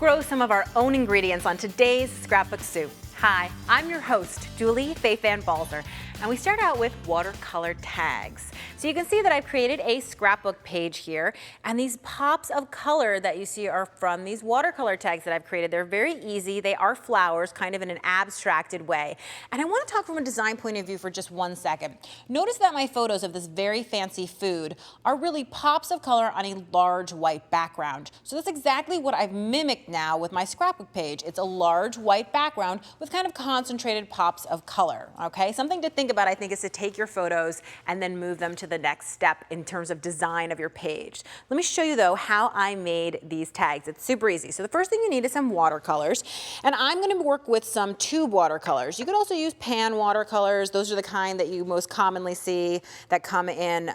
grow some of our own ingredients on today's Scrapbook Soup. Hi, I'm your host, Julie Fei-Fan Balzer, and we start out with watercolor tags. So you can see that I've created a scrapbook page here, and these pops of color that you see are from these watercolor tags that I've created. They're very easy. They are flowers, kind of in an abstracted way. And I want to talk from a design point of view for just 1 second. Notice that my photos of this very fancy food are really pops of color on a large white background. So that's exactly what I've mimicked now with my scrapbook page. It's a large white background with kind of concentrated pops of color, okay? Something to think about, I think, is to take your photos and then move them to the next step in terms of design of your page. Let me show you though how I made these tags. It's super easy. So the first thing you need is some watercolors, and I'm going to work with some tube watercolors. You could also use pan watercolors. Those are the kind that you most commonly see that come in,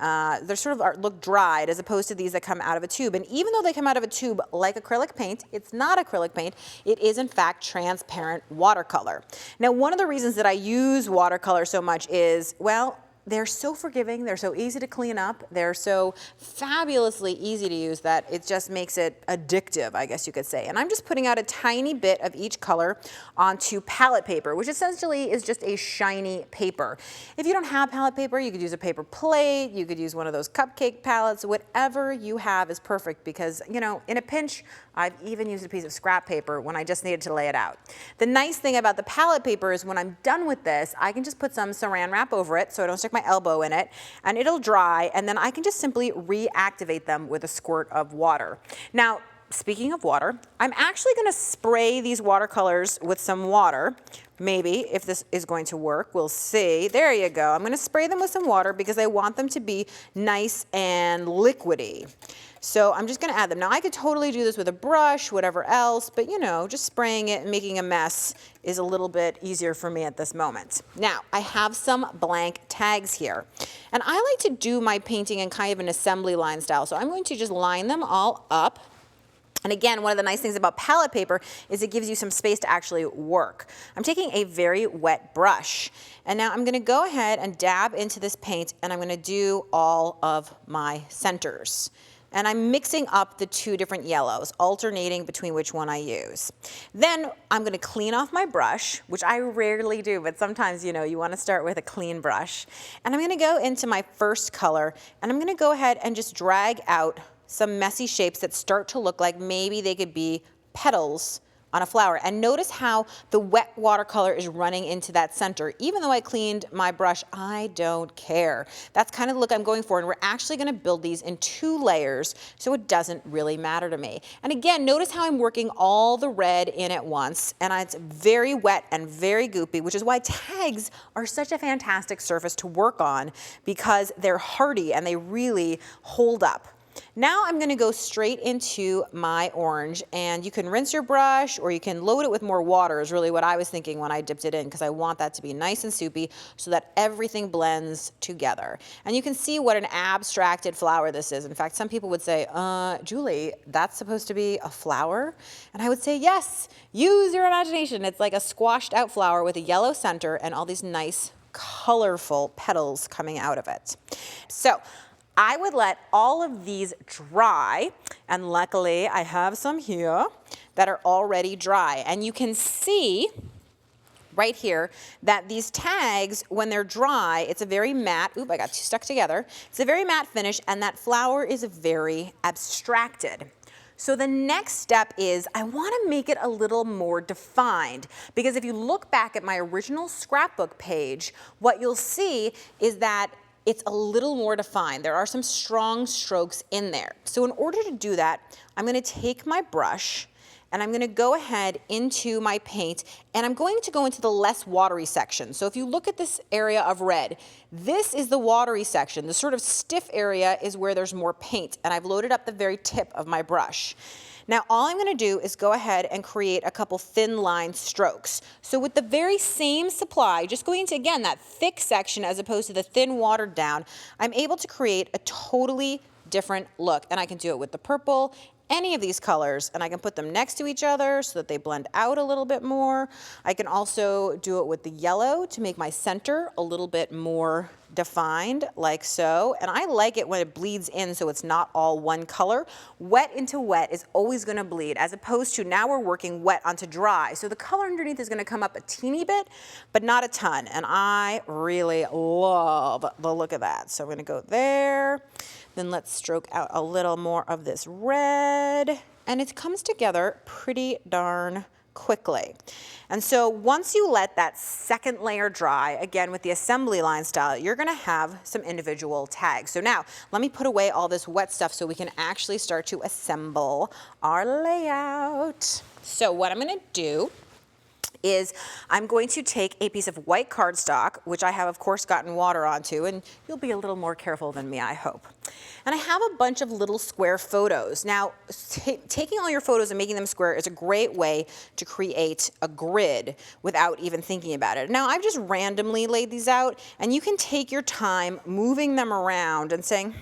they're sort of look dried as opposed to these that come out of a tube. And even though they come out of a tube like acrylic paint, it's not acrylic paint. It is in fact transparent watercolor. Now, one of the reasons that I use watercolor so much is, well, they're so forgiving, they're so easy to clean up, they're so fabulously easy to use that it just makes it addictive, I guess you could say. And I'm just putting out a tiny bit of each color onto palette paper, which essentially is just a shiny paper. If you don't have palette paper, you could use a paper plate, you could use one of those cupcake palettes, whatever you have is perfect because, you know, in a pinch, I've even used a piece of scrap paper when I just needed to lay it out. The nice thing about the palette paper is when I'm done with this, I can just put some saran wrap over it so I don't stick my elbow in it, and it'll dry, and then I can just simply reactivate them with a squirt of water. Now, speaking of water, I'm actually going to spray these watercolors with some water. Maybe, if this is going to work, we'll see. There you go. I'm going to spray them with some water because I want them to be nice and liquidy. So I'm just going to add them. Now, I could totally do this with a brush, whatever else, but you know, just spraying it and making a mess is a little bit easier for me at this moment. Now, I have some blank tags here, and I like to do my painting in kind of an assembly line style. So I'm going to just line them all up. And again, one of the nice things about palette paper is it gives you some space to actually work. I'm taking a very wet brush, and now I'm going to go ahead and dab into this paint, and I'm going to do all of my centers. And I'm mixing up the two different yellows, alternating between which one I use. Then I'm going to clean off my brush, which I rarely do, but sometimes, you know, you want to start with a clean brush. And I'm going to go into my first color, and I'm going to go ahead and just drag out some messy shapes that start to look like maybe they could be petals on a flower. And notice how the wet watercolor is running into that center. Even though I cleaned my brush, I don't care. That's kind of the look I'm going for, and we're actually going to build these in 2 layers, so it doesn't really matter to me. And again, notice how I'm working all the red in at once, and it's very wet and very goopy, which is why tags are such a fantastic surface to work on because they're hardy and they really hold up. Now I'm going to go straight into my orange, and you can rinse your brush or you can load it with more water is really what I was thinking when I dipped it in, because I want that to be nice and soupy so that everything blends together. And you can see what an abstracted flower this is. In fact, some people would say, Julie, that's supposed to be a flower? And I would say, yes, use your imagination. It's like a squashed out flower with a yellow center and all these nice colorful petals coming out of it. So I would let all of these dry, and luckily I have some here that are already dry. And you can see right here that these tags, when they're dry, it's a very matte, oop, I got two stuck together. It's a very matte finish, and that flower is very abstracted. So the next step is I want to make it a little more defined, because if you look back at my original scrapbook page, what you'll see is that it's a little more defined. There are some strong strokes in there. So in order to do that, I'm going to take my brush and I'm going to go ahead into my paint, and I'm going to go into the less watery section. So if you look at this area of red, this is the watery section. The sort of stiff area is where there's more paint, and I've loaded up the very tip of my brush. Now all I'm going to do is go ahead and create a couple thin line strokes. So with the very same supply, just going into, again, that thick section as opposed to the thin watered down, I'm able to create a totally different look. And I can do it with the purple any of these colors and I can put them next to each other so that they blend out a little bit more. I can also do it with the yellow to make my center a little bit more defined, like so. And I like it when it bleeds in so it's not all one color. Wet into wet is always gonna bleed, as opposed to now we're working wet onto dry. So the color underneath is gonna come up a teeny bit, but not a ton. And I really love the look of that. So I'm gonna go there. Then let's stroke out a little more of this red. And it comes together pretty darn quickly. And so once you let that second layer dry, again with the assembly line style, you're gonna have some individual tags. So now let me put away all this wet stuff so we can actually start to assemble our layout. So what I'm gonna do is I'm going to take a piece of white cardstock, which I have of course gotten water onto, and you'll be a little more careful than me, I hope. And I have a bunch of little square photos. Now, taking all your photos and making them square is a great way to create a grid without even thinking about it. Now, I've just randomly laid these out, and you can take your time moving them around and saying,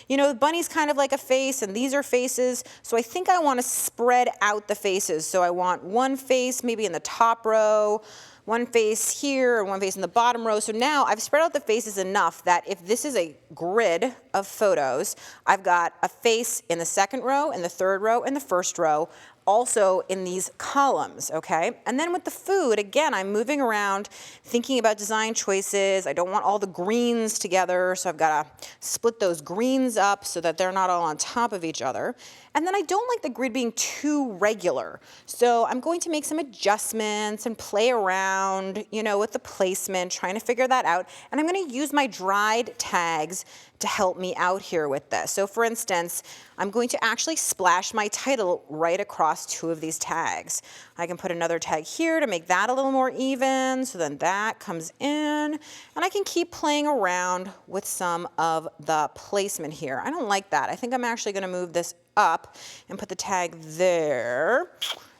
you know, the bunny's kind of like a face, and these are faces, so I think I want to spread out the faces. So I want one face maybe in the top row, one face here, and one face in the bottom row. So now I've spread out the faces enough that if this is a grid of photos, I've got a face in the second row, in the third row, in the first row, also in these columns, okay? And then with the food, again, I'm moving around, thinking about design choices. I don't want all the greens together, so I've got to split those greens up so that they're not all on top of each other. And then I don't like the grid being too regular. So I'm going to make some adjustments and play around, you know, with the placement, trying to figure that out. And I'm going to use my dried tags to help me out here with this. So for instance, I'm going to actually splash my title right across two of these tags. I can put another tag here to make that a little more even, so then that comes in, and I can keep playing around with some of the placement here. I don't like that. I think I'm actually gonna move this up and put the tag there.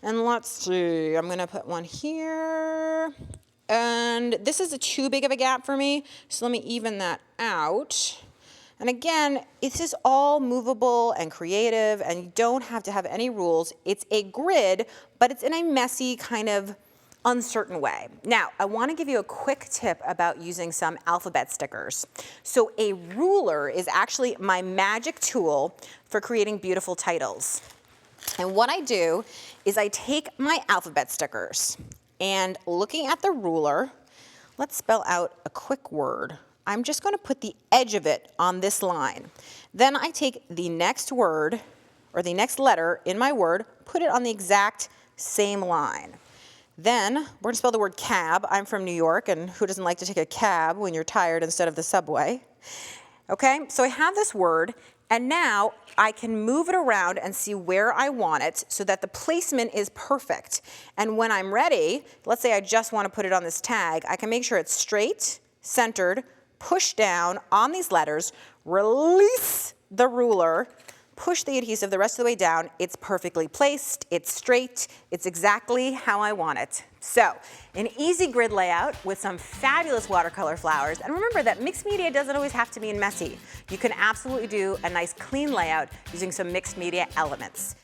And let's see, I'm gonna put one here. And this is too big of a gap for me, so let me even that out. And again, this is all movable and creative, and you don't have to have any rules. It's a grid, but it's in a messy, kind of uncertain way. Now, I want to give you a quick tip about using some alphabet stickers. So a ruler is actually my magic tool for creating beautiful titles. And what I do is I take my alphabet stickers, and looking at the ruler, let's spell out a quick word. I'm just going to put the edge of it on this line. Then I take the next word, or the next letter in my word, put it on the exact same line. Then we're going to spell the word cab. I'm from New York, and who doesn't like to take a cab when you're tired instead of the subway? Okay, so I have this word, and now I can move it around and see where I want it so that the placement is perfect. And when I'm ready, let's say I just want to put it on this tag, I can make sure it's straight, centered, push down on these letters, release the ruler, push the adhesive the rest of the way down. It's perfectly placed, it's straight, it's exactly how I want it. So, an easy grid layout with some fabulous watercolor flowers. And remember that mixed media doesn't always have to mean messy. You can absolutely do a nice clean layout using some mixed media elements.